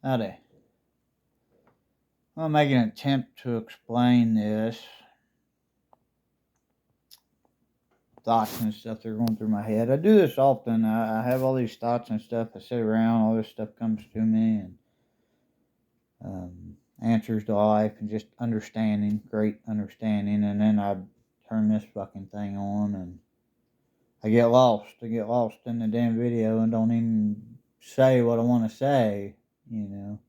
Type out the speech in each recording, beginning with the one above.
Howdy. I'll make an attempt to explain this. Thoughts and stuff that are going through my head. I do this often. I have all these thoughts and stuff. I sit around, all this stuff comes to me, and answers to life, and just understanding, great understanding. And then I turn this fucking thing on, and I get lost. I get lost in the damn video and don't even say what I want to say, you know.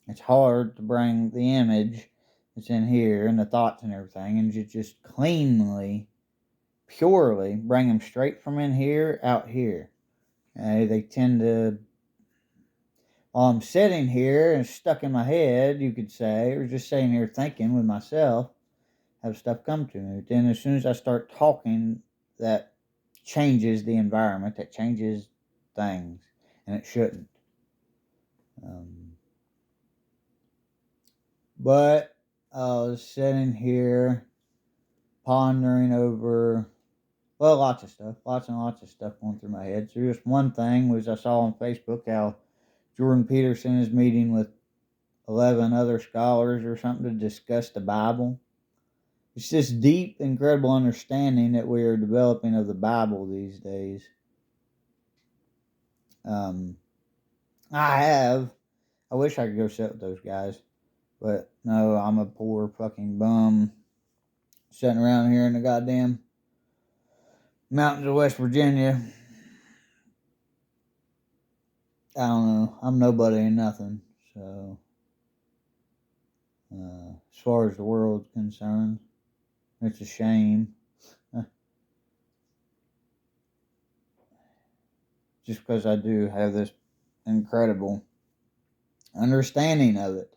It's hard to bring the image that's in here and the thoughts and everything, and just cleanly, purely bring them straight from in here out here. They tend to, while I'm sitting here and stuck in my head, you could say, or just sitting here thinking with myself, have stuff come to me. But then as soon as I start talking, that changes the environment, that changes things, and it shouldn't. But I was sitting here pondering over, well, lots of stuff, lots and lots of stuff going through my head. So just one thing was I saw on Facebook how Jordan Peterson is meeting with 11 other scholars or something to discuss the Bible. It's this deep, incredible understanding that we are developing of the Bible these days. I wish I could go sit with those guys, but no, I'm a poor fucking bum sitting around here in the goddamn mountains of West Virginia. I don't know. I'm nobody and nothing. So, as far as the world's concerned, it's a shame. Just because I do have this incredible understanding of it,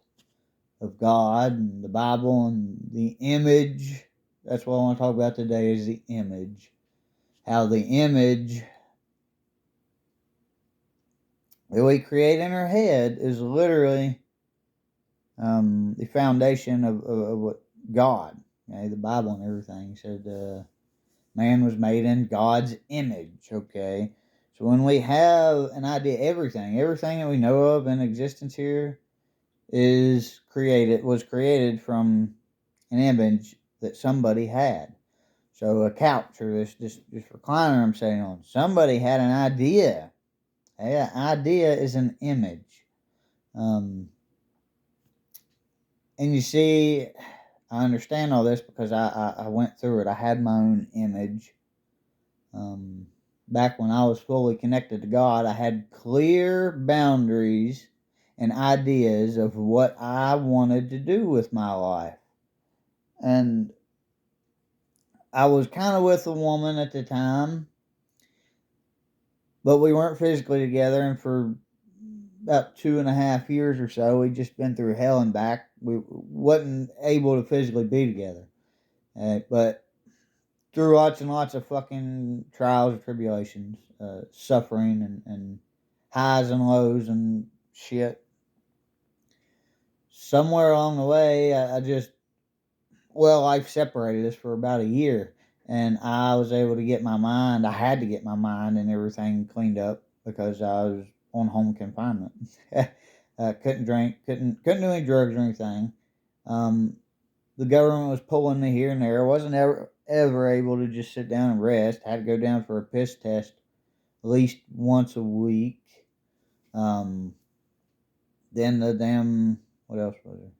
of God and the Bible and the image. That's what I want to talk about today, is the image. How the image that we create in our head is literally the foundation of what God, the Bible and everything said. Man was made in God's image. Okay, so when we have an idea, everything that we know of in existence here was created from an image that somebody had. So a couch or this recliner I'm sitting on, somebody had an idea. An idea is an image. And you see, I understand all this because I went through it. I had my own image. Back when I was fully connected to God, I had clear boundaries and ideas of what I wanted to do with my life. And I was kind of with a woman at the time, but we weren't physically together. And for about 2.5 years or so, we'd just been through hell and back. We wasn't able to physically be together. But through lots and lots of fucking trials and tribulations, suffering and highs and lows and shit. Somewhere along the way, life separated us for about a year, and I was able to get my mind. I had to get my mind and everything cleaned up because I was on home confinement. Couldn't drink, couldn't do any drugs or anything. The government was pulling me here and there. I wasn't ever able to just sit down and rest. I had to go down for a piss test at least once a week. Then the damn, what else was there?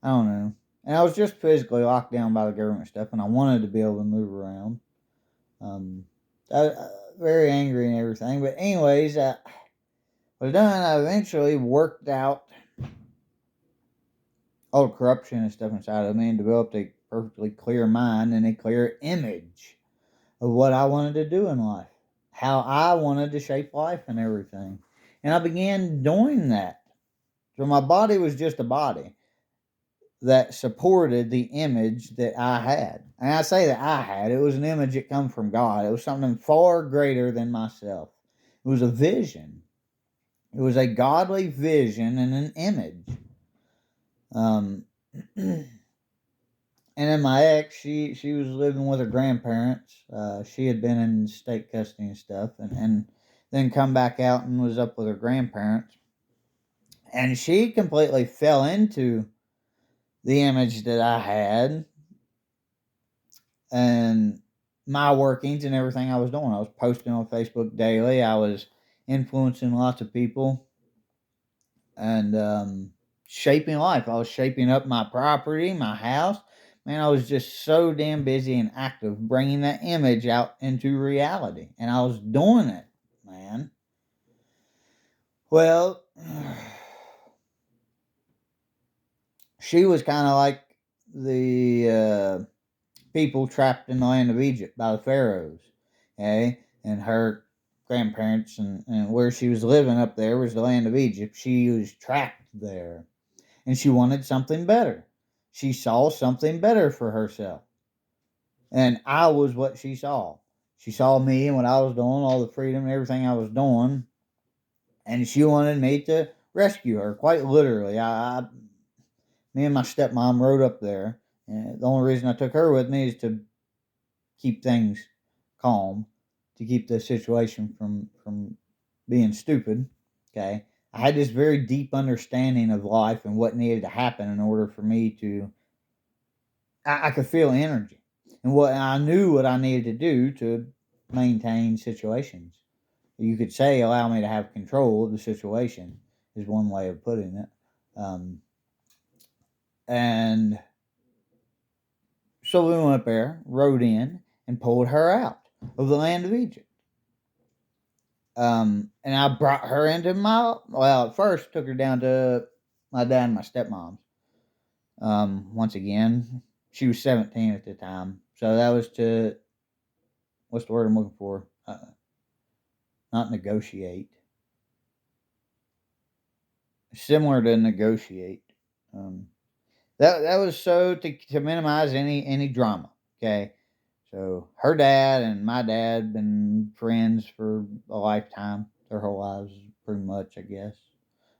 I don't know. And I was just physically locked down by the government stuff, and I wanted to be able to move around. Very angry and everything. But anyways, what I done, I eventually worked out all the corruption and stuff inside of me and developed a perfectly clear mind and a clear image of what I wanted to do in life, how I wanted to shape life and everything. And I began doing that. So my body was just a body that supported the image that I had. And I say that I had, it was an image that come from God. It was something far greater than myself. It was a vision. It was a godly vision and an image. And then my ex, she was living with her grandparents. She had been in state custody and stuff, and then come back out and was up with her grandparents. And she completely fell into the image that I had and my workings and everything I was doing. I was posting on Facebook daily. I was influencing lots of people and shaping life. I was shaping up my property, my house. Man, I was just so damn busy and active bringing that image out into reality. And I was doing it, man. Well, she was kind of like the people trapped in the land of Egypt by the pharaohs, okay? And her grandparents and where she was living up there was the land of Egypt. She was trapped there, and she wanted something better. She saw something better for herself, and I was what she saw. She saw me and what I was doing, all the freedom and everything I was doing, and she wanted me to rescue her. Quite literally, me and my stepmom rode up there. And the only reason I took her with me is to keep things calm, to keep the situation from being stupid. Okay, I had this very deep understanding of life and what needed to happen in order for me to. I could feel energy, and what I knew what I needed to do to maintain situations. You could say allow me to have control of the situation is one way of putting it. And so we went up there, rode in, and pulled her out of the land of Egypt. And I brought her into at first took her down to my dad and my stepmom's. Once again, she was 17 at the time. So that was to, what's the word I'm looking for? Not negotiate. Similar to negotiate. That was so to minimize any drama. Okay. So her dad and my dad been friends for a lifetime, their whole lives, pretty much, I guess.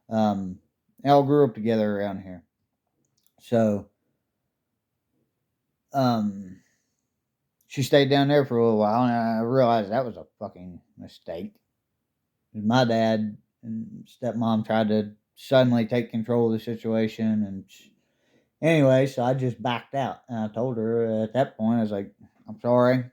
They all grew up together around here. So, um, she stayed down there for a little while, and I realized that was a fucking mistake. My dad and stepmom tried to suddenly take control of the situation, and anyway, so I just backed out, and I told her at that point, I was like, "I'm sorry." I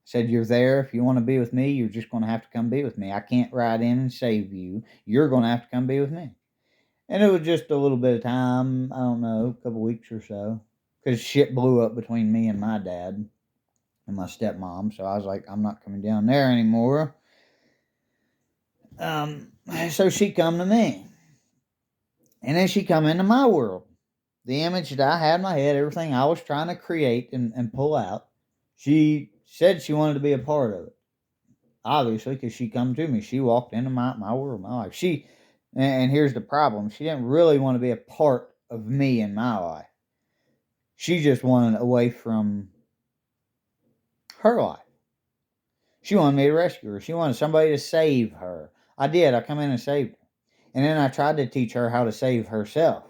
said, "You're there. If you want to be with me, you're just going to have to come be with me. I can't ride in and save you. You're going to have to come be with me." And it was just a little bit of time. I don't know, a couple weeks or so, because shit blew up between me and my dad and my stepmom. So I was like, I'm not coming down there anymore. Um, so she come to me, and then she come into my world. The image that I had in my head, everything I was trying to create and pull out. She said she wanted to be a part of it. Obviously, because she come to me. She walked into my world, my life. And here's the problem. She didn't really want to be a part of me in my life. She just wanted away from her life. She wanted me to rescue her. She wanted somebody to save her. I did. I come in and saved her. And then I tried to teach her how to save herself.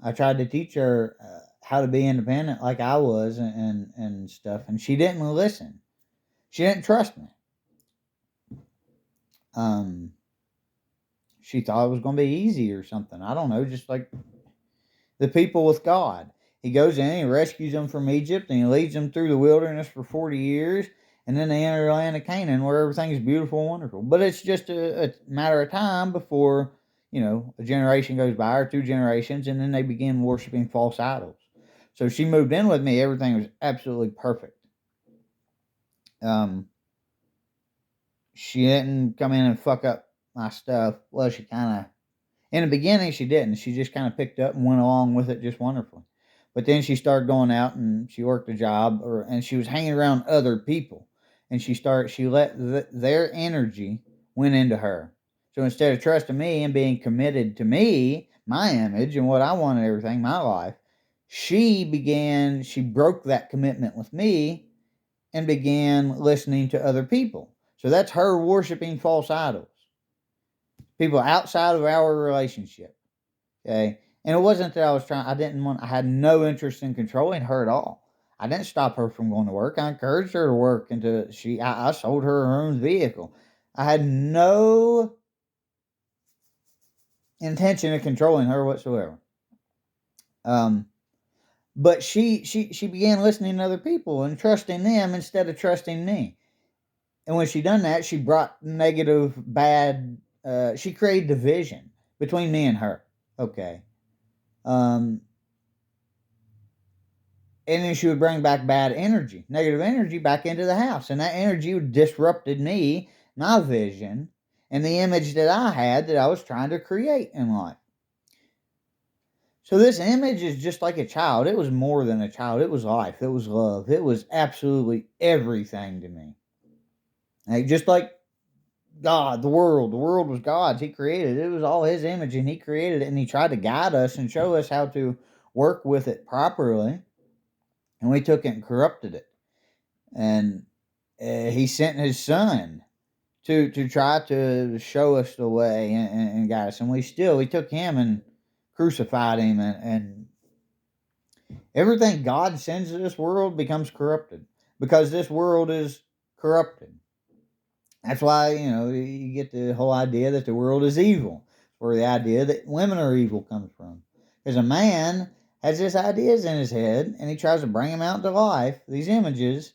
I tried to teach her how to be independent like I was and stuff. And she didn't listen. She didn't trust me. She thought it was going to be easy or something. I don't know. Just like the people with God. He goes in, he rescues them from Egypt, and he leads them through the wilderness for 40 years, and then they enter the land of Canaan where everything's beautiful and wonderful. But it's just a matter of time before, a generation goes by or two generations, and then they begin worshiping false idols. So she moved in with me. Everything was absolutely perfect. She didn't come in and fuck up my stuff. Well, she kind of, in the beginning, she didn't. She just kind of picked up and went along with it just wonderfully. But then she started going out and she worked a job, and she was hanging around other people, and she let their energy went into her. So instead of trusting me and being committed to me, my image and what I wanted, everything, my life, she broke that commitment with me and began listening to other people. So that's her worshiping false idols, people outside of our relationship. Okay. And it wasn't that I had no interest in controlling her at all. I didn't stop her from going to work. I encouraged her to work until I sold her her own vehicle. I had no intention of controlling her whatsoever. But she began listening to other people and trusting them instead of trusting me. And when she done that, she brought negative, bad. She created division between me and her. Okay. Um, and then she would bring back bad energy, negative energy back into the house. And that energy disrupted me, my vision, and the image that I had that I was trying to create in life. So this image is just like a child. It was more than a child. It was life. It was love. It was absolutely everything to me. Like, just like God, the world. The world was God's. He created it. It was all His image, and He created it, and He tried to guide us and show us how to work with it properly. And we took it and corrupted it. And He sent His Son to try to show us the way and guide us. And we took Him and crucified Him, and everything God sends to this world becomes corrupted because this world is corrupted. That's why, you get the whole idea that the world is evil, or the idea that women are evil comes from. Because a man has these ideas in his head and he tries to bring them out to life, these images.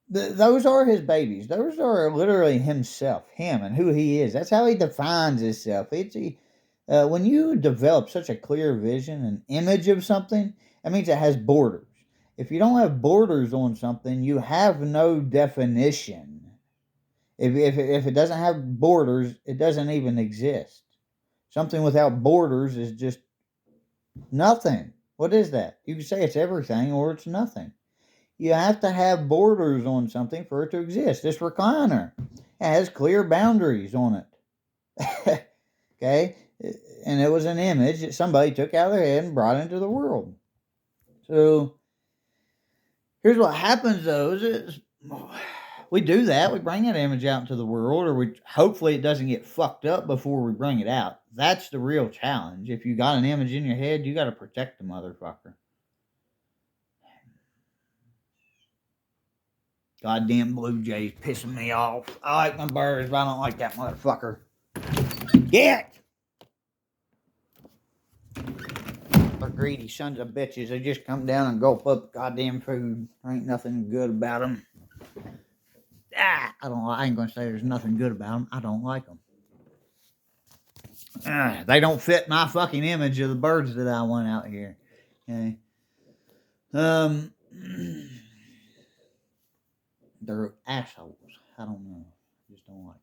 Those are his babies. Those are literally himself, him, and who he is. That's how he defines himself. When you develop such a clear vision, an image of something, that means it has borders. If you don't have borders on something, you have no definition. If it doesn't have borders, it doesn't even exist. Something without borders is just nothing. What is that? You can say it's everything or it's nothing. You have to have borders on something for it to exist. This recliner has clear boundaries on it. Okay? And it was an image that somebody took out of their head and brought into the world. So here's what happens though is we do that. We bring that image out into the world, or hopefully it doesn't get fucked up before we bring it out. That's the real challenge. If you got an image in your head, you got to protect the motherfucker. Goddamn Blue Jays pissing me off. I like my birds, but I don't like that motherfucker. Get! They're greedy sons of bitches. They just come down and gulp up goddamn food. There ain't nothing good about them. I ain't gonna say there's nothing good about them. I don't like them. They don't fit my fucking image of the birds that I want out here. Okay. They're assholes. I don't know. I just don't like them.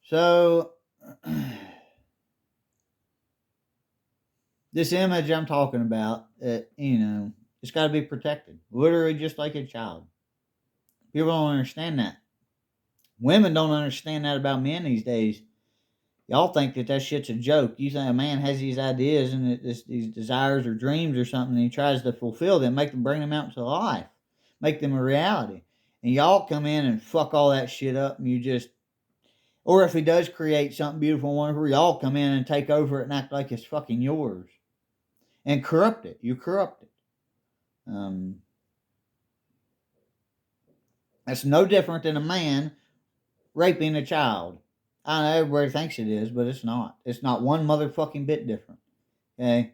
So, this image I'm talking about, it's got to be protected. Literally just like a child. People don't understand that. Women don't understand that about men these days. Y'all think that shit's a joke. You think a man has these ideas and these desires or dreams or something, and he tries to fulfill them, bring them out into life, make them a reality. And y'all come in and fuck all that shit up, and or if he does create something beautiful and wonderful, y'all come in and take over it and act like it's fucking yours. And corrupt it. You corrupt it. That's no different than a man raping a child. I know everybody thinks it is, but it's not. It's not one motherfucking bit different. Okay?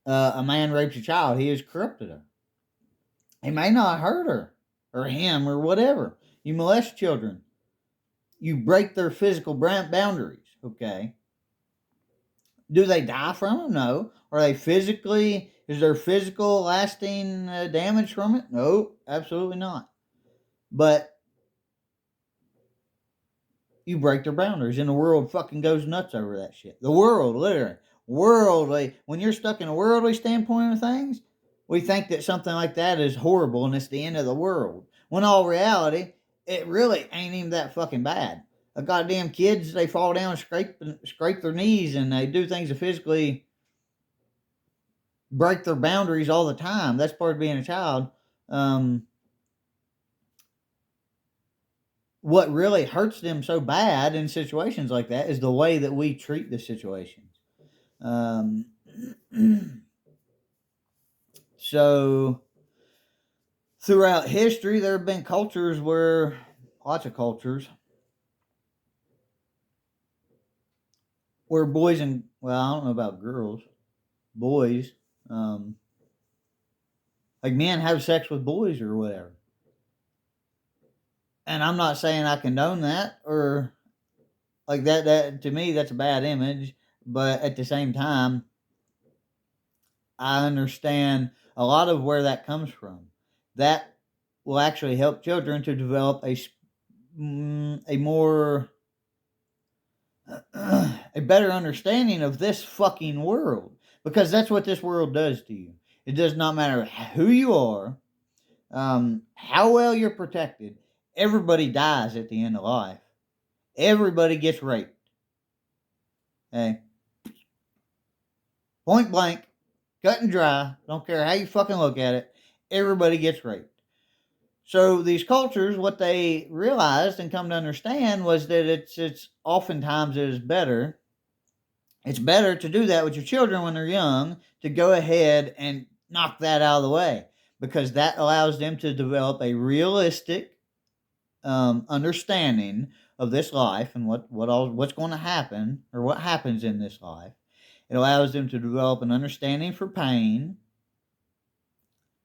A man rapes a child, he has corrupted her. He may not hurt her, or him, or whatever. You molest children. You break their physical boundaries, okay? Do they die from them? No. Is there physical lasting damage from it? No, absolutely not. But you break their boundaries, and the world fucking goes nuts over that shit. The world, literally. Worldly. When you're stuck in a worldly standpoint of things, we think that something like that is horrible and it's the end of the world. When all reality, it really ain't even that fucking bad. The goddamn kids, they fall down and scrape their knees, and they do things to physically break their boundaries all the time. That's part of being a child. What really hurts them so bad in situations like that is the way that we treat the situations. So, throughout history, there have been cultures where, lots of cultures, where boys and, well, I don't know about girls, boys, um, like men have sex with boys or whatever. And I'm not saying I condone that or like that to me, that's a bad image. But at the same time, I understand a lot of where that comes from. That will actually help children to develop a more a better understanding of this fucking world, because that's what this world does to you. It does not matter who you are, how well you're protected. Everybody dies at the end of life. Everybody gets raped. Hey, point blank, cut and dry. Don't care how you fucking look at it. Everybody gets raped. So these cultures, what they realized and come to understand was that it's oftentimes it is better. It's better to do that with your children when they're young, to go ahead and knock that out of the way, because that allows them to develop a realistic understanding of this life and what's going to happen or what happens in this life. It allows them to develop an understanding for pain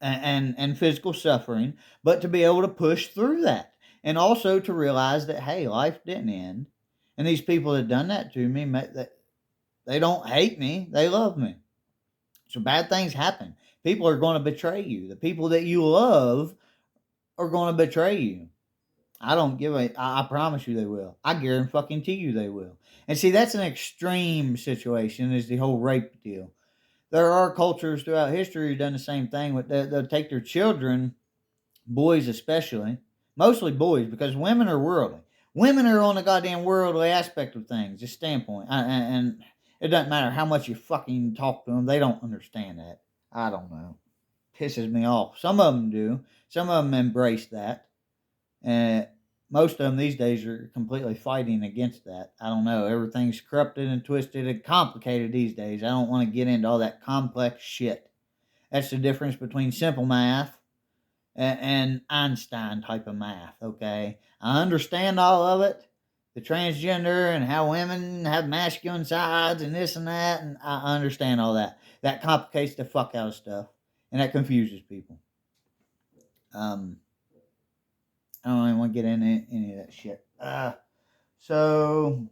and physical suffering, but to be able to push through that, and also to realize that, hey, life didn't end, and these people that done that to me, they don't hate me, they love me. So bad things happen. People are going to betray you. The people that you love are going to betray you. I don't give a. I promise you they will. I guarantee you they will. And see, that's an extreme situation. Is the whole rape deal. There are cultures throughout history who've done the same thing. With they'll take their children, boys especially, mostly boys, because women are worldly. Women are on the goddamn worldly aspect of things, just standpoint, and it doesn't matter how much you fucking talk to them, they don't understand that. I don't know. Pisses me off. Some of them do. Some of them embrace that. And most of them these days are completely fighting against that. I don't know. Everything's corrupted and twisted and complicated these days. I don't want to get into all that complex shit. That's the difference between simple math and Einstein type of math, okay? I understand all of it. The transgender and how women have masculine sides and this and that, and I understand all that. That complicates the fuck out of stuff, and that confuses people. Um, I don't even want to get into any of that shit. So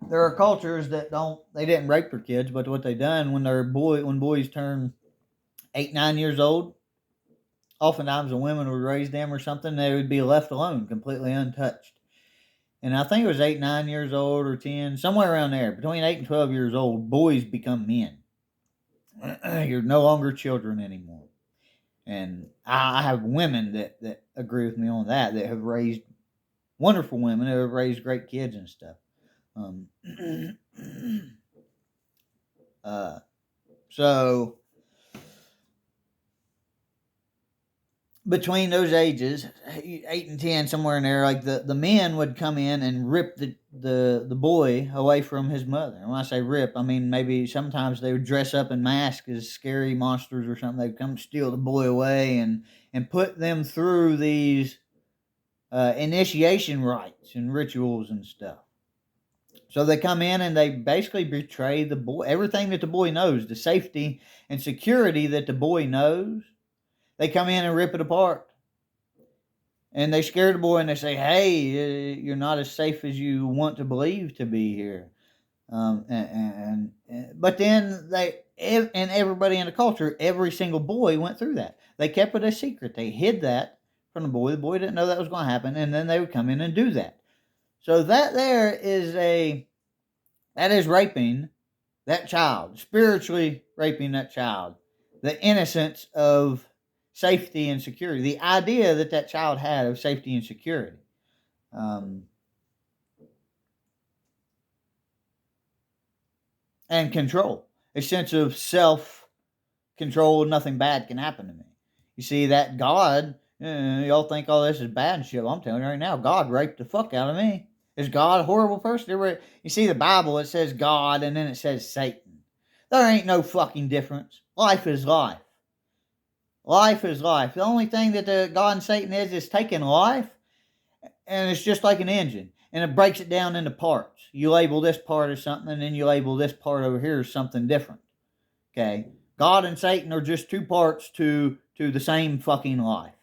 there are cultures that they didn't rape their kids, but what they done when boys turn 8, 9 years old, oftentimes the women would raise them or something, they would be left alone, completely untouched. And I think it was 8, 9 years old or 10, somewhere around there, between 8 and 12 years old, boys become men. You're no longer children anymore. And I have women that agree with me on that have raised wonderful women who have raised great kids and stuff. Um, so between those ages, 8 and 10, somewhere in there, like the men would come in and rip the boy away from his mother. And when I say rip, I mean maybe sometimes they would dress up in masks as scary monsters or something. They'd come steal the boy away and put them through these initiation rites and rituals and stuff. So they come in and they basically betray the boy, everything that the boy knows, the safety and security that the boy knows. They come in and rip it apart. And they scare the boy and they say, hey, you're not as safe as you want to believe to be here. But then and everybody in the culture, every single boy went through that. They kept it a secret. They hid that from the boy. The boy didn't know that was going to happen. And then they would come in and do that. So that is raping that child, spiritually raping that child, the innocence of safety and security, the idea that child had of safety and security. And control, a sense of self control, nothing bad can happen to me. You see, that God, y'all think all this is bad and shit. Well, I'm telling you right now, God raped the fuck out of me. Is God a horrible person? You see the Bible, it says God and then it says Satan. There ain't no fucking difference. Life is life. Life is life. The only thing that the God and Satan is taking life, and it's just like an engine, and it breaks it down into parts. You label this part as something, and then you label this part over here as something different. Okay? God and Satan are just two parts to the same fucking life.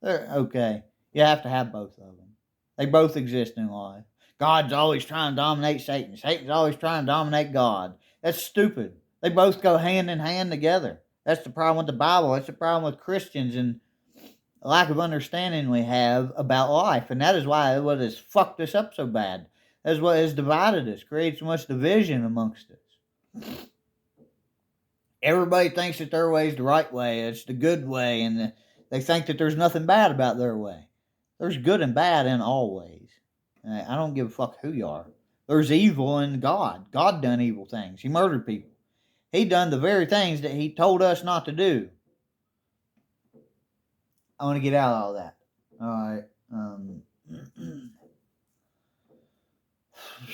Okay. You have to have both of them. They both exist in life. God's always trying to dominate Satan. Satan's always trying to dominate God. That's stupid. They both go hand in hand together. That's the problem with the Bible. That's the problem with Christians and the lack of understanding we have about life. And that is why what has fucked us up so bad. That's what has divided us, created so much division amongst us. Everybody thinks that their way is the right way. It's the good way. And they think that there's nothing bad about their way. There's good and bad in all ways. I don't give a fuck who you are. There's evil in God. God done evil things. He murdered people. He done the very things that he told us not to do. I want to get out of all that. All right.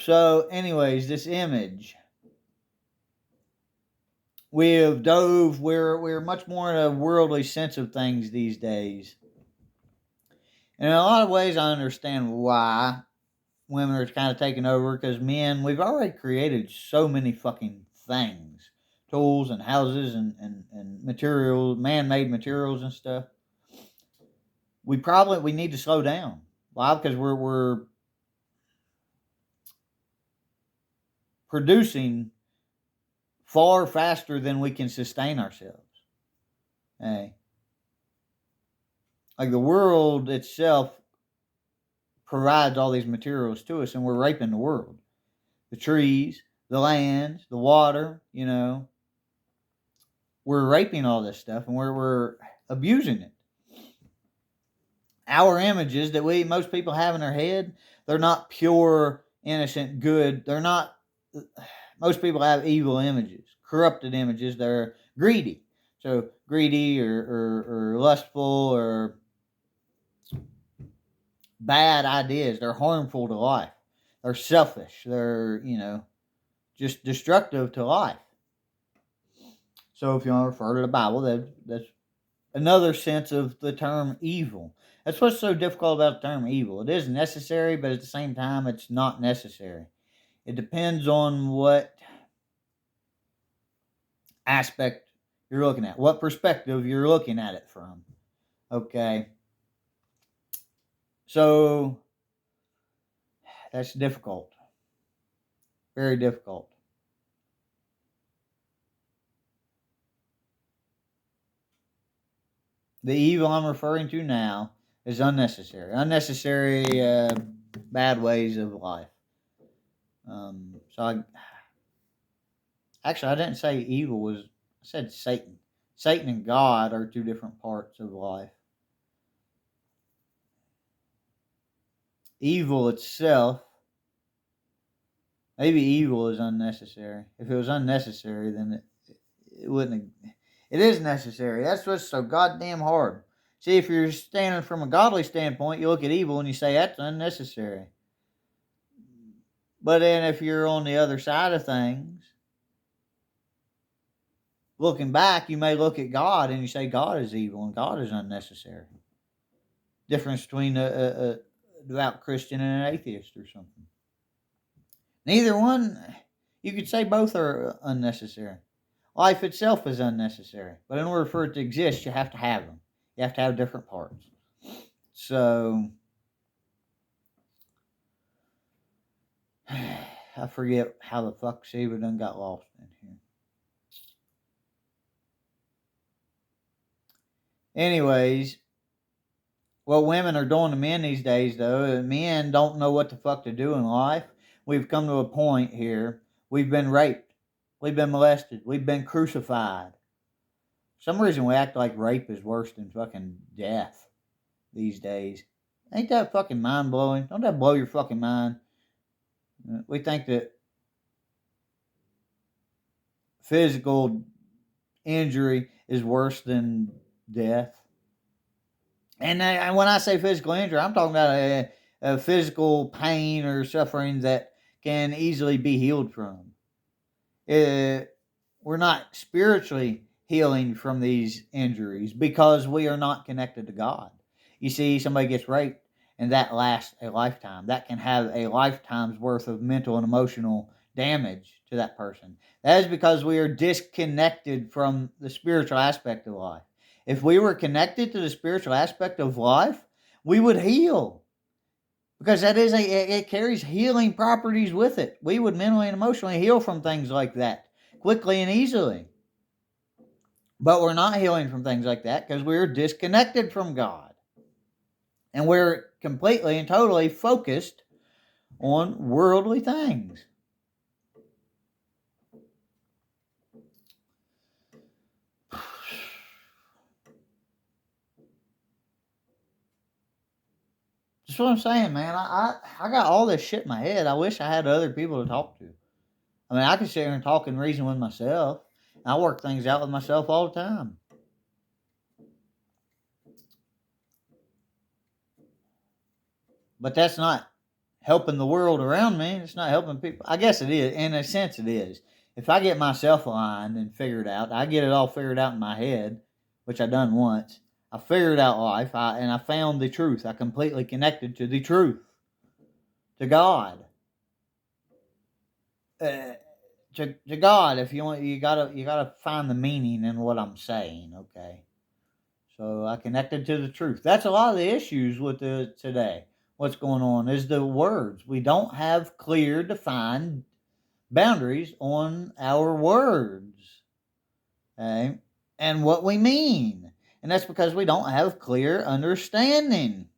So, anyways, this image. We have dove. We're much more in a worldly sense of things these days. And in a lot of ways, I understand why women are kind of taking over, because men, we've already created so many fucking things, tools and houses and materials, man-made materials and stuff. We need to slow down. Why? Because we're producing far faster than we can sustain ourselves. Hey. Like the world itself provides all these materials to us, and we're raping the world. The trees, the land, the water, we're raping all this stuff, and we're abusing it. Our images that most people have in their head, they're not pure, innocent, good. They're not. Most people have evil images, corrupted images. They're greedy. So greedy or lustful or bad ideas. They're harmful to life. They're selfish. They're, just destructive to life. So if you want to refer to the Bible, that's another sense of the term evil. That's what's so difficult about the term evil. It is necessary, but at the same time, it's not necessary. It depends on what aspect you're looking at, what perspective you're looking at it from. Okay. So that's difficult. Very difficult. The evil I'm referring to now is unnecessary. Unnecessary bad ways of life. I didn't say evil was, I said Satan. Satan and God are two different parts of life. Evil itself, maybe evil is unnecessary. If it was unnecessary, then it wouldn't have, it is necessary. That's what's so goddamn hard. See, if you're standing from a godly standpoint, you look at evil and you say, that's unnecessary. But then if you're on the other side of things, looking back, you may look at God and you say, God is evil and God is unnecessary. Difference between a devout Christian and an atheist or something. Neither one, you could say both are unnecessary. Life itself is unnecessary. But in order for it to exist, you have to have them. You have to have different parts. So, I forget how the fuck Sheba done got lost in here. Anyways, what women are doing to men these days, though, men don't know what the fuck to do in life. We've come to a point here. We've been raped. We've been molested. We've been crucified. For some reason, we act like rape is worse than fucking death these days. Ain't that fucking mind-blowing? Don't that blow your fucking mind? We think that physical injury is worse than death. And when I say physical injury, I'm talking about physical pain or suffering that can easily be healed from. We're not spiritually healing from these injuries because we are not connected to God. You see, somebody gets raped and that lasts a lifetime. That can have a lifetime's worth of mental and emotional damage to that person. That is because we are disconnected from the spiritual aspect of life. If we were connected to the spiritual aspect of life, we would heal. Because it carries healing properties with it. We would mentally and emotionally heal from things like that quickly and easily. But we're not healing from things like that because we're disconnected from God. And we're completely and totally focused on worldly things. That's what I'm saying, man. I got all this shit in my head. I wish I had other people to talk to. I mean, I can sit here and talk and reason with myself. I work things out with myself all the time. But that's not helping the world around me. It's not helping people. I guess it is. In a sense, it is. If I get myself aligned and figured out, I get it all figured out in my head, which I done once. I figured out life, and I found the truth. I completely connected to the truth, to God. To God, if you want, you gotta find the meaning in what I'm saying. Okay, so I connected to the truth. That's a lot of the issues with today. What's going on is the words. We don't have clear, defined boundaries on our words, okay, and what we mean, and that's because we don't have clear understanding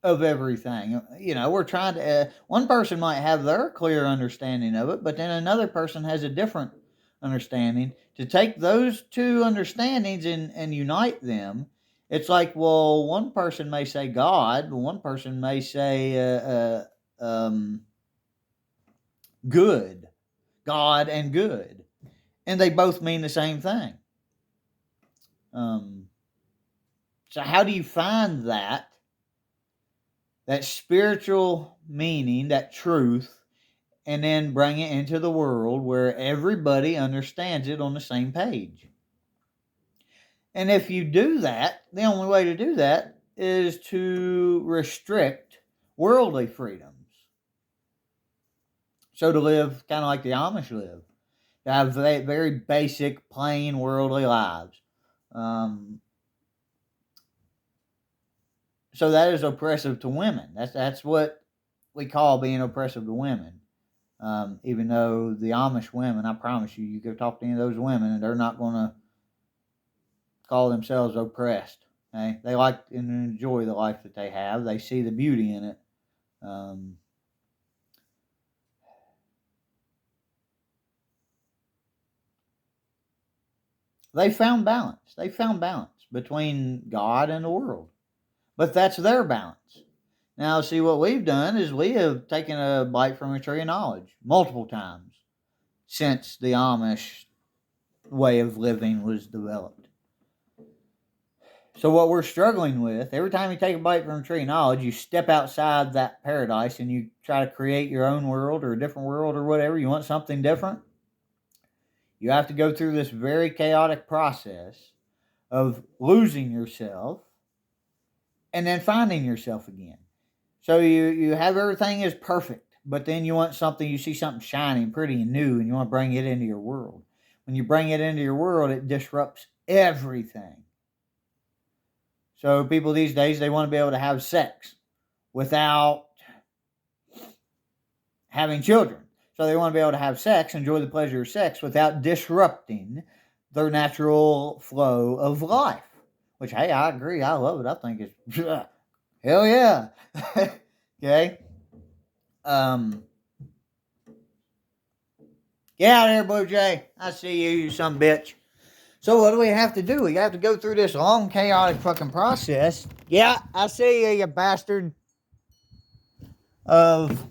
of everything. You know, we're trying to. One person might have their clear understanding of it, but then another person has a different understanding. To take those two understandings and unite them, it's like, well, one person may say God, one person may say good, God and good, and they both mean the same thing. Um, so how do you find that spiritual meaning, that truth, and then bring it into the world where everybody understands it on the same page? And if you do that, the only way to do that is to restrict worldly freedoms. So to live kind of like the Amish live, to have very basic, plain, worldly lives. So that is oppressive to women. That's what we call being oppressive to women. Even though the Amish women, I promise you, you go talk to any of those women, and they're not going to call themselves oppressed. Okay? They like and enjoy the life that they have. They see the beauty in it. They found balance. They found balance between God and the world. But that's their balance. Now, see, what we've done is we have taken a bite from a tree of knowledge multiple times since the Amish way of living was developed. So what we're struggling with, every time you take a bite from a tree of knowledge, you step outside that paradise and you try to create your own world or a different world or whatever. You want something different. You have to go through this very chaotic process of losing yourself and then finding yourself again. So you have everything is perfect, but then you want something, you see something shiny and pretty and new, and you want to bring it into your world. When you bring it into your world, it disrupts everything. So people these days, they want to be able to have sex without having children. So they want to be able to have sex, enjoy the pleasure of sex without disrupting their natural flow of life. Which, hey, I agree. I love it. I think it's hell yeah. Okay. Get out of here, Blue Jay. I see you, you some bitch. So what do we have to do? We have to go through this long, chaotic fucking process. Yeah, I see you, you bastard. Of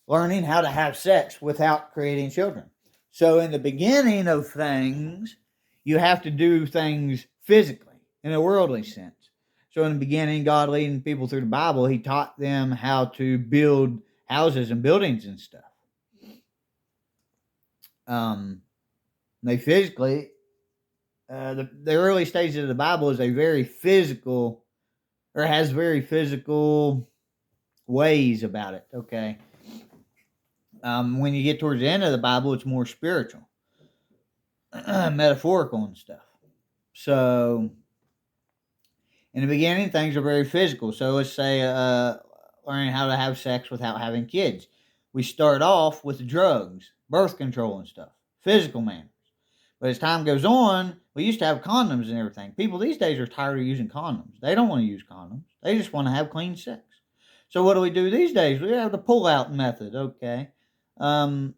learning how to have sex without creating children. So in the beginning of things, you have to do things physically, in a worldly sense. So in the beginning, God leading people through the Bible, he taught them how to build houses and buildings and stuff. They physically, the early stages of the Bible is a very physical, or has very physical ways about it. Okay. When you get towards the end of the Bible, it's more spiritual, metaphorical and stuff. So in the beginning, things are very physical. So let's say learning how to have sex without having kids. We start off with drugs, birth control and stuff, physical manners. But as time goes on, we used to have condoms and everything. People these days are tired of using condoms. They don't want to use condoms. They just want to have clean sex. So what do we do these days? We have the pull-out method, okay? But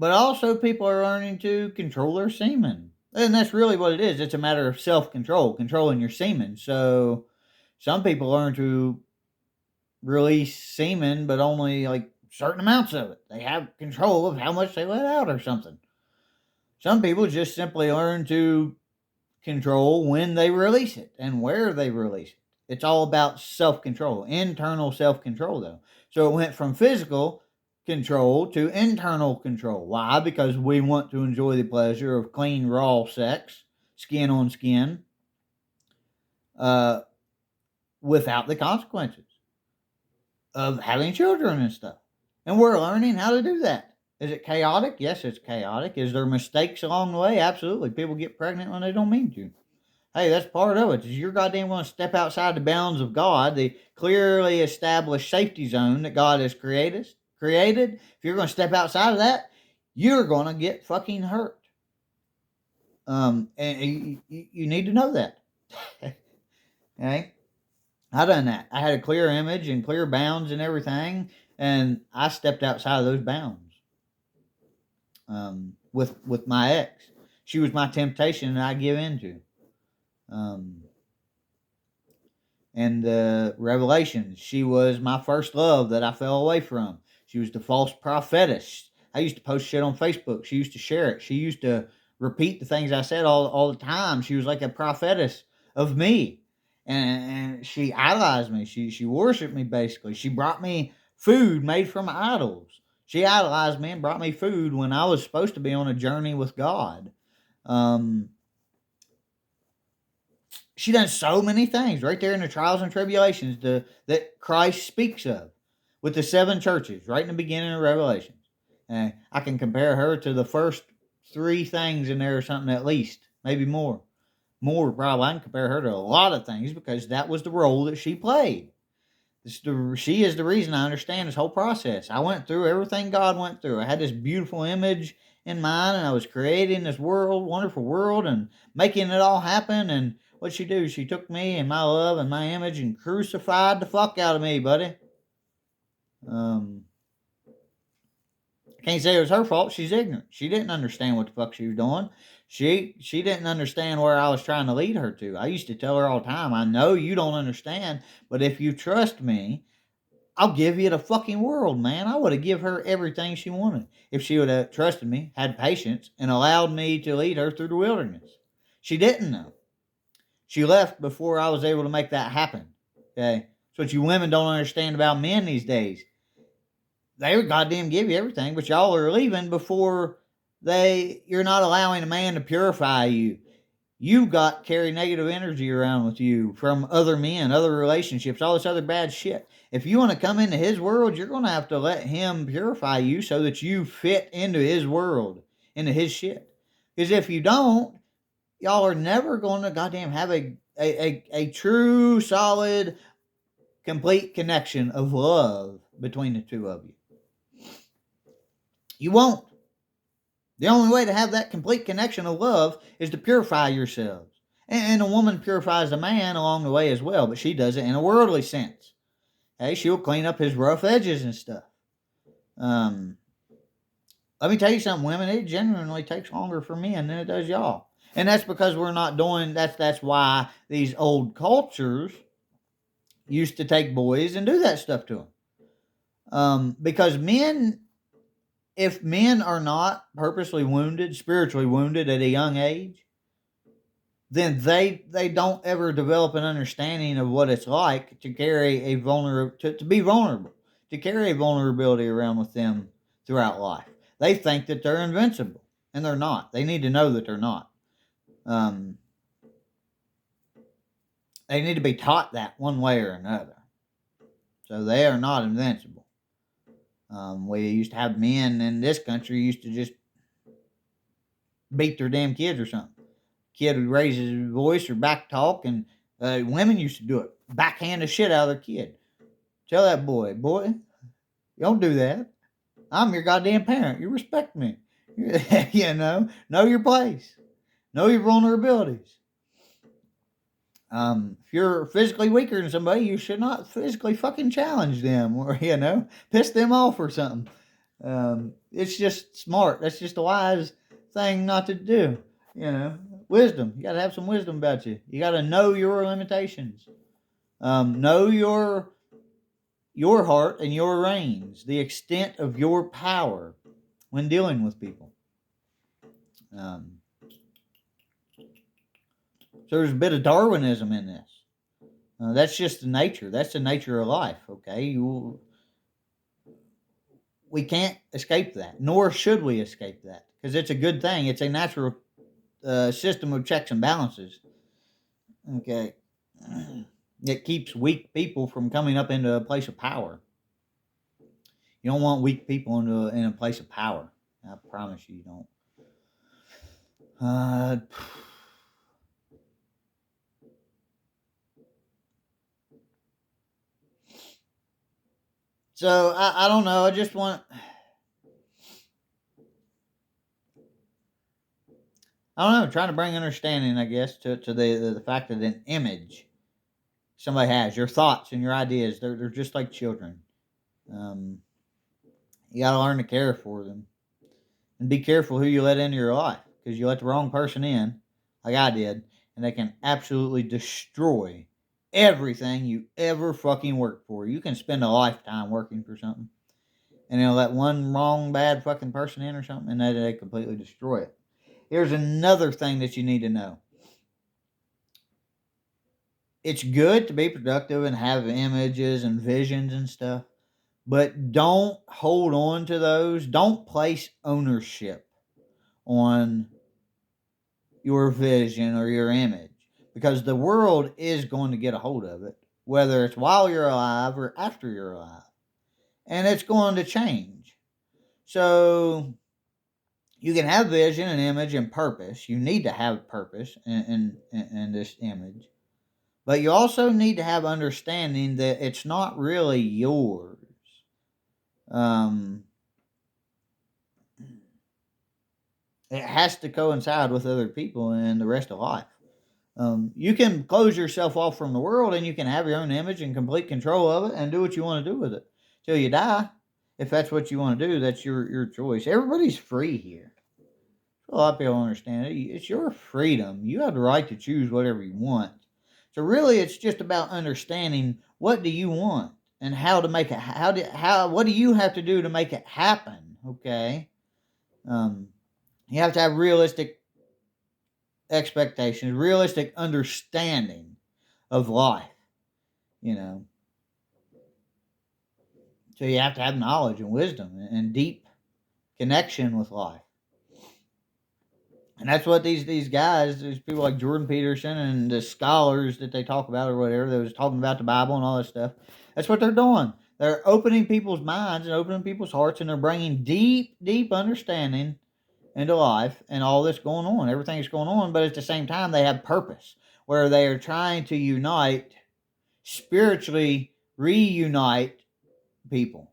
also people are learning to control their semen. And that's really what it is. It's a matter of self-control, controlling your semen. So some people learn to release semen, but only like certain amounts of it. They have control of how much they let out or something. Some people just simply learn to control when they release it and where they release it. It's all about self-control, internal self-control though. So it went from physical control to internal control. Why? Because we want to enjoy the pleasure of clean, raw sex, skin on skin, without the consequences of having children and stuff. And we're learning how to do that. Is it chaotic? Yes, it's chaotic. Is there mistakes along the way? Absolutely. People get pregnant when they don't mean to. Hey, that's part of it. Is you're goddamn going to step outside the bounds of God, the clearly established safety zone that God has created. If you're going to step outside of that, you're going to get fucking hurt. And you need to know that. Okay? I done that. I had a clear image and clear bounds and everything, and I stepped outside of those bounds. With my ex, she was my temptation, and I give into. And Revelation, she was my first love that I fell away from. She was the false prophetess. I used to post shit on Facebook. She used to share it. She used to repeat the things I said all the time. She was like a prophetess of me. And she idolized me. She worshiped me, basically. She brought me food made from idols. She idolized me and brought me food when I was supposed to be on a journey with God. She done so many things right there in the trials and tribulations that Christ speaks of with the 7 churches right in the beginning of Revelation. And I can compare her to the first 3 things in there or something, at least, maybe more. More probably. I can compare her to a lot of things because that was the role that she played. She is the reason I understand this whole process. I went through everything God went through. I had this beautiful image in mind, and I was creating this world, wonderful world, and making it all happen. And what'd she do? She took me and my love and my image and crucified the fuck out of me, buddy. I can't say it was her fault. She's ignorant. She didn't understand what the fuck she was doing. She didn't understand where I was trying to lead her to. I used to tell her all the time, I know you don't understand, but if you trust me, I'll give you the fucking world, man. I would have given her everything she wanted if she would have trusted me, had patience, and allowed me to lead her through the wilderness. She didn't know. She left before I was able to make that happen. Okay? That's what you women don't understand about men these days. They would goddamn give you everything, but y'all are leaving before you're not allowing a man to purify you. You've got carry negative energy around with you from other men, other relationships, all this other bad shit. If you want to come into his world, you're going to have to let him purify you so that you fit into his world, into his shit. Because if you don't, y'all are never going to goddamn have a true, solid, complete connection of love between the two of you. You won't. The only way to have that complete connection of love is to purify yourselves. And a woman purifies a man along the way as well, but she does it in a worldly sense. Hey, she'll clean up his rough edges and stuff. Let me tell you something, women, it genuinely takes longer for men than it does y'all. And that's because we're not doing, that's why these old cultures used to take boys and do that stuff to them. Because men, if men are not purposely wounded, spiritually wounded at a young age, then they don't ever develop an understanding of what it's like to carry a to be vulnerable, to carry a vulnerability around with them throughout life. They think that they're invincible, and they're not. They need to know that they're not. Um, they need to be taught that one way or another. So they are not invincible. We used to have men in this country used to just beat their damn kids or something. Kid would raise his voice or back talk, and women used to do it, backhand the shit out of their kid. Tell that boy, you don't do that. I'm your goddamn parent. You respect me. Know your place, know your vulnerabilities. If you're physically weaker than somebody, you should not physically fucking challenge them or piss them off or something. It's just smart. That's just a wise thing not to do. Wisdom. You got to have some wisdom about you. You got to know your limitations. Know your heart and your reins, the extent of your power when dealing with people. So there's a bit of Darwinism in this. That's just the nature. That's the nature of life. Okay, we can't escape that, nor should we escape that, because it's a good thing. It's a natural system of checks and balances. Okay, it keeps weak people from coming up into a place of power. You don't want weak people in a place of power. I promise you don't. So I don't know. I just want. I don't know. Trying to bring understanding, I guess, to the fact that an image somebody has, your thoughts and your ideas, they're just like children. Um, you got to learn to care for them, and be careful who you let into your life, because you let the wrong person in, like I did, and they can absolutely destroy everything you ever fucking worked for. You can spend a lifetime working for something, and they'll let one wrong, bad fucking person in or something, and they completely destroy it. Here's another thing that you need to know. It's good to be productive and have images and visions and stuff, but don't hold on to those. Don't place ownership on your vision or your image, because the world is going to get a hold of it, whether it's while you're alive or after you're alive, and it's going to change. So you can have vision and image and purpose. You need to have purpose in this image, but you also need to have understanding that it's not really yours. Um, it has to coincide with other people and the rest of life. You can close yourself off from the world, and you can have your own image and complete control of it and do what you want to do with it till you die. If that's what you want to do, that's your choice. Everybody's free here. A lot of people don't understand it. It's your freedom. You have the right to choose whatever you want. So really, it's just about understanding what do you want and how to make it. What do you have to do to make it happen? Okay. You have to have realistic expectations, realistic understanding of life. You know, so you have to have knowledge and wisdom and deep connection with life. And that's what these guys, these people like Jordan Peterson and the scholars that they talk about or whatever, that was talking about the Bible and all this stuff, that's what they're doing. They're opening people's minds and opening people's hearts, and they're bringing deep understanding into life and all this going on, everything that's going on. But at the same time, they have purpose, where they are trying to unite, spiritually reunite people.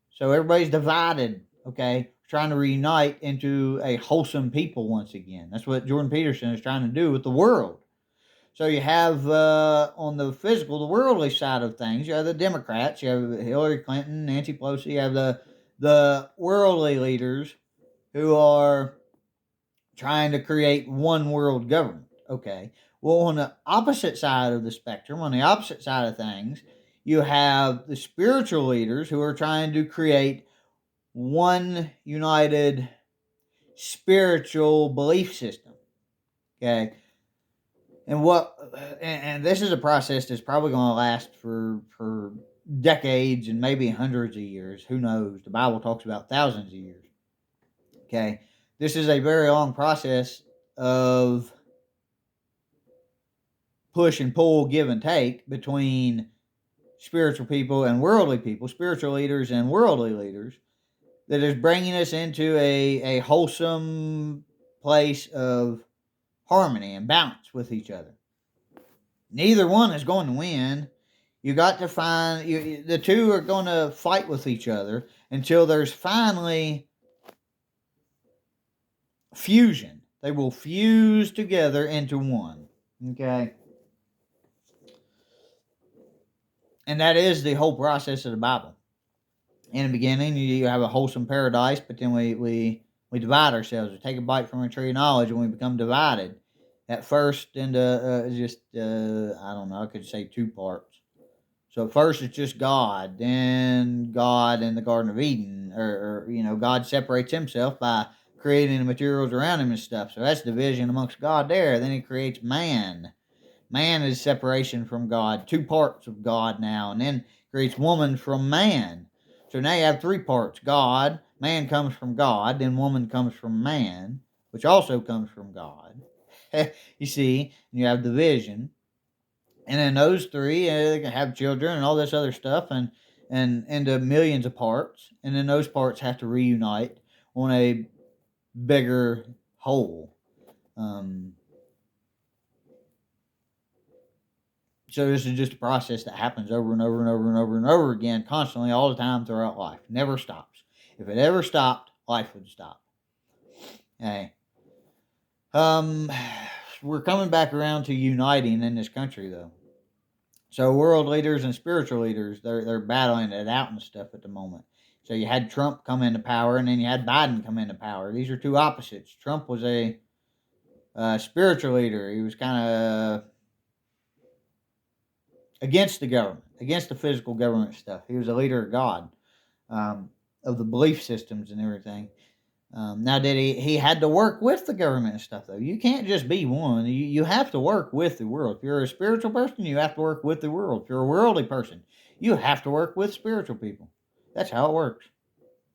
So everybody's divided, okay? Trying to reunite into a wholesome people once again. That's what Jordan Peterson is trying to do with the world. So you have on the physical, the worldly side of things, you have the Democrats, you have Hillary Clinton, Nancy Pelosi, you have the worldly leaders who are trying to create one world government. Okay. Well, on the opposite side of the spectrum, on the opposite side of things, you have the spiritual leaders who are trying to create one united spiritual belief system. Okay. And what and this is a process that's probably going to last for decades and maybe hundreds of years. Who knows? The Bible talks about thousands of years. Okay, this is a very long process of push and pull, give and take between spiritual people and worldly people, spiritual leaders and worldly leaders, that is bringing us into a wholesome place of harmony and balance with each other. Neither one is going to win. You got to find the two are going to fight with each other until there's finally fusion. They will fuse together into one. Okay. And that is the whole process of the Bible. In the beginning, you have a wholesome paradise, but then we divide ourselves. We take a bite from a tree of knowledge and we become divided. At first, into I don't know, I could say two parts. So at first it's just God, then God in the Garden of Eden, or God separates himself by creating the materials around him and stuff. So that's division amongst God there. Then he creates man. Man is separation from God, two parts of God now, and then creates woman from man. So now you have three parts. God, man comes from God, then woman comes from man, which also comes from God. You see, you have division. And then those three, they can have children and all this other stuff, and into millions of parts. And then those parts have to reunite on a bigger whole. So this is just a process that happens over and over and over and over and over again, constantly, all the time throughout life. Never stops. If it ever stopped, life would stop. Okay. We're coming back around to uniting in this country, though. So world leaders and spiritual leaders, they're battling it out and stuff at the moment. So you had Trump come into power, and then you had Biden come into power. These are two opposites. Trump was a spiritual leader. He was kind of against the government, against the physical government stuff. He was a leader of God, of the belief systems and everything. Now, did he had to work with the government and stuff, though. You can't just be one. You have to work with the world. If you're a spiritual person, you have to work with the world. If you're a worldly person, you have to work with spiritual people. That's how it works.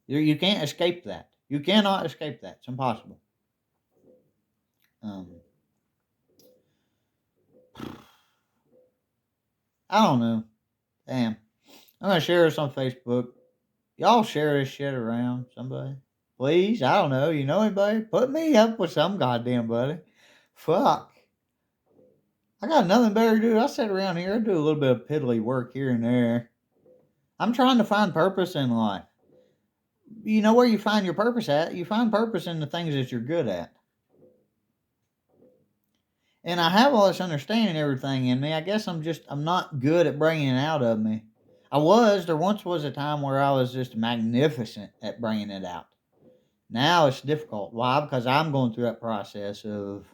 You can't escape that. You cannot escape that. It's impossible. I don't know. Damn. I'm going to share this on Facebook. Y'all share this shit around, somebody. Please, I don't know. You know anybody? Put me up with some goddamn buddy. Fuck. I got nothing better to do. I sit around here. I do a little bit of piddly work here and there. I'm trying to find purpose in life. You know where you find your purpose at? You find purpose in the things that you're good at. And I have all this understanding and everything in me. I guess I'm not good at bringing it out of me. There once was a time where I was just magnificent at bringing it out. Now it's difficult. Why? Because I'm going through that process of,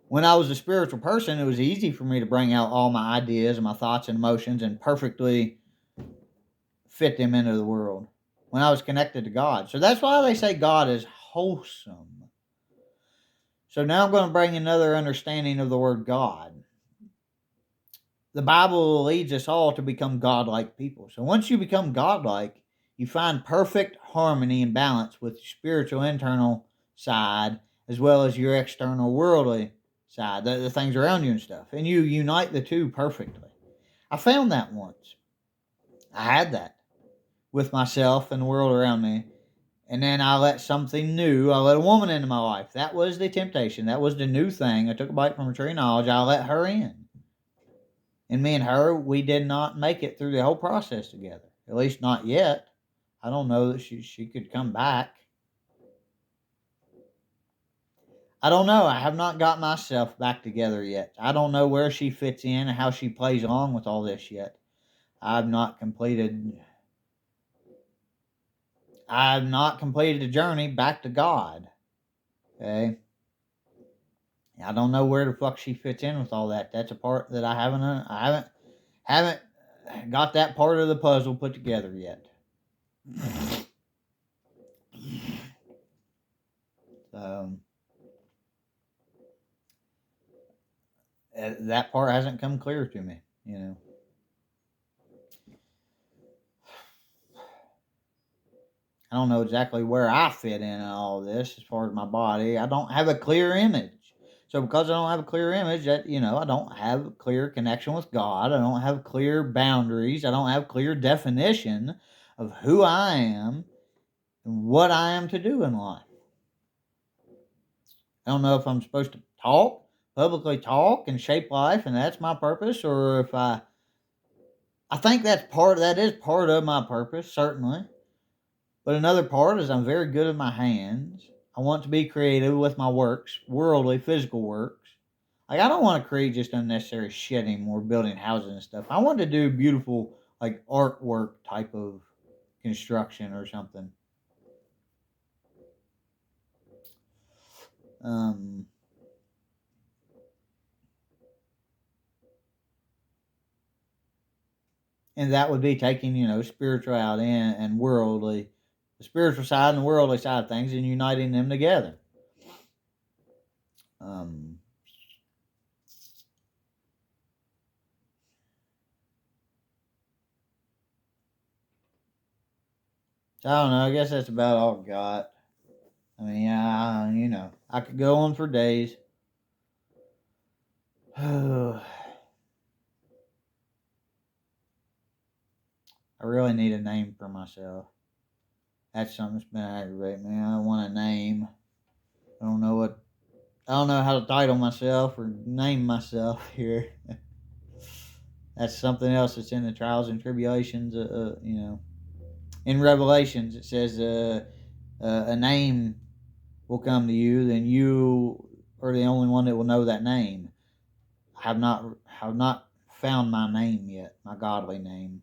when I was a spiritual person, it was easy for me to bring out all my ideas and my thoughts and emotions and perfectly fit them into the world when I was connected to God. So that's why they say God is wholesome. So now I'm going to bring another understanding of the word God. The Bible leads us all to become godlike people. So once you become godlike, you find perfect harmony and balance with your spiritual internal side as well as your external worldly side, the things around you and stuff. And you unite the two perfectly. I found that once. I had that with myself and the world around me. And then I let something new, I let a woman into my life. That was the temptation. That was the new thing. I took a bite from a tree of knowledge. I let her in. And me and her, we did not make it through the whole process together. At least not yet. I don't know that she could come back. I don't know. I have not got myself back together yet. I don't know where she fits in and how she plays along with all this yet. I've not completed the journey back to God. Okay. I don't know where the fuck she fits in with all that. That's a part that I haven't got that part of the puzzle put together yet. that part hasn't come clear to me, you know. I don't know exactly where I fit in all this as far as my body. I don't have a clear image. So because I don't have a clear image, that I don't have a clear connection with God. I don't have clear boundaries. I don't have clear definition of who I am and what I am to do in life. I don't know if I'm supposed to publicly talk and shape life, and that's my purpose, or if I think that is part of my purpose, certainly. But another part is I'm very good at my hands. I want to be creative with my works, worldly, physical works. Like, I don't want to create just unnecessary shit anymore, building houses and stuff. I want to do beautiful, like, artwork type of construction or something. Um, and that would be taking, spirituality and worldly, the spiritual side and the worldly side of things, and uniting them together. Um, so I don't know. I guess that's about all I got. I mean, I could go on for days. I really need a name for myself. That's something that's been aggravating me. I want a name. I don't know what. I don't know how to title myself or name myself here. That's something else that's in the trials and tribulations. In Revelations it says, a name will come to you, then you are the only one that will know that name. I have not found my name yet, my godly name.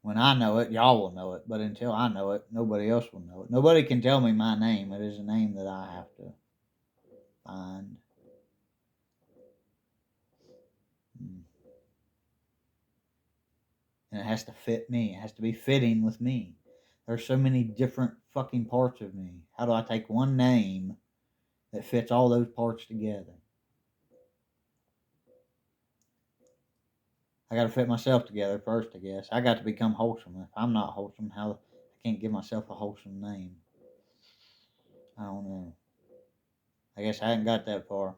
When I know it, y'all will know it. But until I know it, nobody else will know it. Nobody can tell me my name. It is a name that I have to find. And it has to fit me. It has to be fitting with me. There's so many different fucking parts of me. How do I take one name that fits all those parts together? I got to fit myself together first, I guess. I got to become wholesome. If I'm not wholesome, how I can't give myself a wholesome name? I don't know. I guess I hadn't got that far.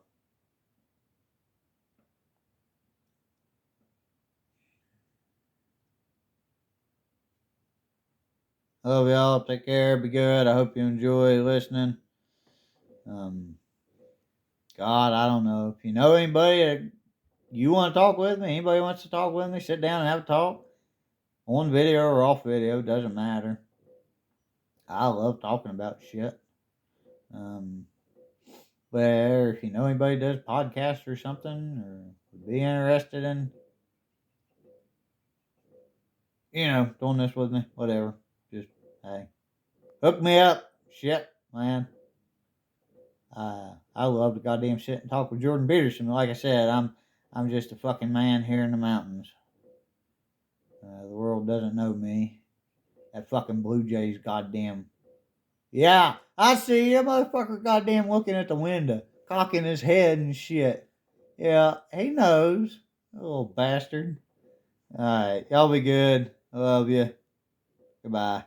Love y'all. Take care. Be good. I hope you enjoy listening. Um, God, I don't know. If you know anybody that you want to talk with me, anybody wants to talk with me, sit down and have a talk. On video or off video, doesn't matter. I love talking about shit. Um, but if you know anybody does podcasts or something, or would be interested in, doing this with me, whatever, just, hey, hook me up. Shit, man. I love to goddamn sit and talk with Jordan Peterson. Like I said, I'm just a fucking man here in the mountains. The world doesn't know me. That fucking Blue Jays, goddamn. Yeah, I see you, motherfucker, goddamn looking at the window, cocking his head and shit. Yeah, he knows, little bastard. All right, y'all be good. I love you. Goodbye.